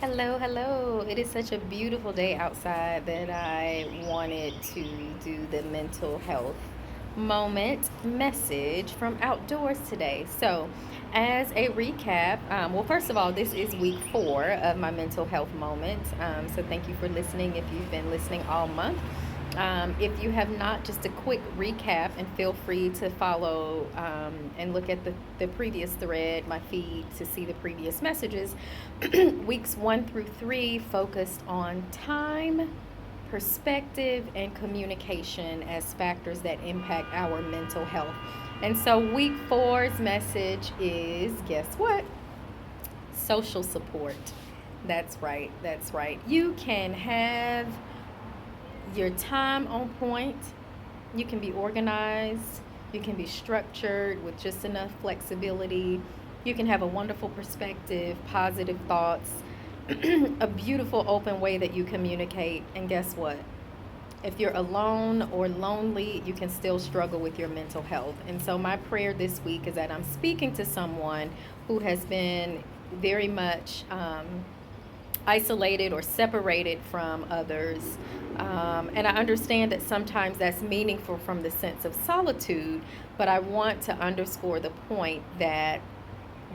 Hello, hello. It is such a beautiful day outside that I wanted to do the mental health moment message from outdoors today. So, as a recap, well, first of all, this is week 4 of my mental health moment. So, thank you for listening if you've been listening all month. If you have not, just a quick recap, and feel free to follow and look at the previous thread, my feed, to see the previous messages. Weeks 1 through 3 focused on time, perspective, and communication as factors that impact our mental health. And so, week four's message is, guess what? Social support. That's right, that's right. You can have your time on point, you can be organized, you can be structured with just enough flexibility, you can have a wonderful perspective, positive thoughts, a beautiful open way that you communicate. And guess what? If you're alone or lonely, you can still struggle with your mental health. And so, my prayer this week is that I'm speaking to someone who has been very much isolated or separated from others. And I understand that sometimes that's meaningful from the sense of solitude, but I want to underscore the point that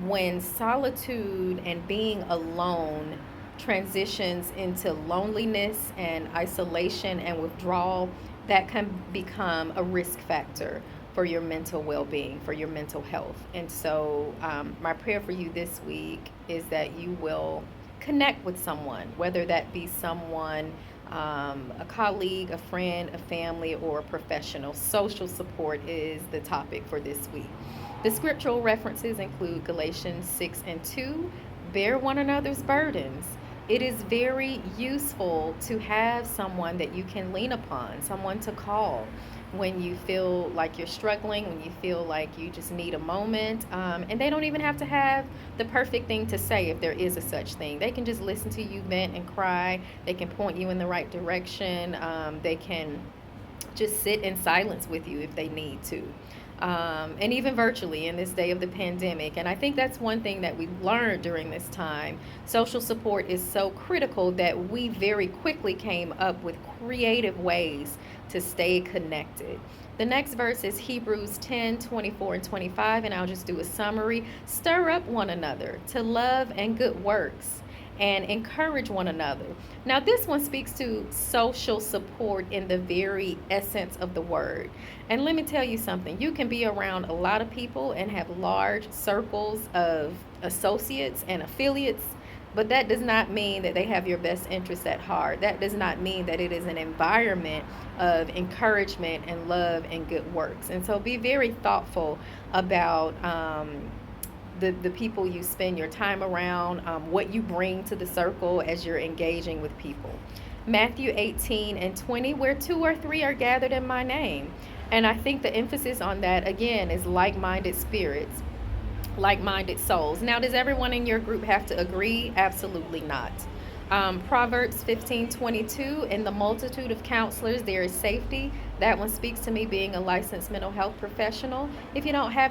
when solitude and being alone transitions into loneliness and isolation and withdrawal, that can become a risk factor for your mental well being, for your mental health. And so, my prayer for you this week is that you will connect with someone, whether that be someone, a colleague, a friend, a family, or a professional. Social support is the topic for this week. The scriptural references include Galatians 6 and 2. Bear one another's burdens. It is very useful to have someone that you can lean upon, someone to call when you feel like you're struggling, when you feel like you just need a moment. And they don't even have to have the perfect thing to say if there is a such thing. They can just listen to you vent and cry. They can point you in the right direction. They can just sit in silence with you if they need to. And even virtually in this day of the pandemic. And I think that's one thing that we learned during this time. Social support is so critical that we very quickly came up with creative ways to stay connected. The next verse is Hebrews 10:24 and 25, and I'll just do a summary. Stir up one another to love and good works, and encourage one another. Now, this one speaks to social support in the very essence of the word. And let me tell you something, you can be around a lot of people and have large circles of associates and affiliates, but that does not mean that they have your best interests at heart. That does not mean that it is an environment of encouragement and love and good works. And so, be very thoughtful about the people you spend your time around, what you bring to the circle as you're engaging with people. Matthew 18 and 20, where 2 or 3 are gathered in my name. And I think the emphasis on that, again, is like minded spirits, like minded souls. Now, does everyone in your group have to agree? Absolutely not. Proverbs 15:22, in the multitude of counselors, there is safety. That one speaks to me being a licensed mental health professional. If you don't have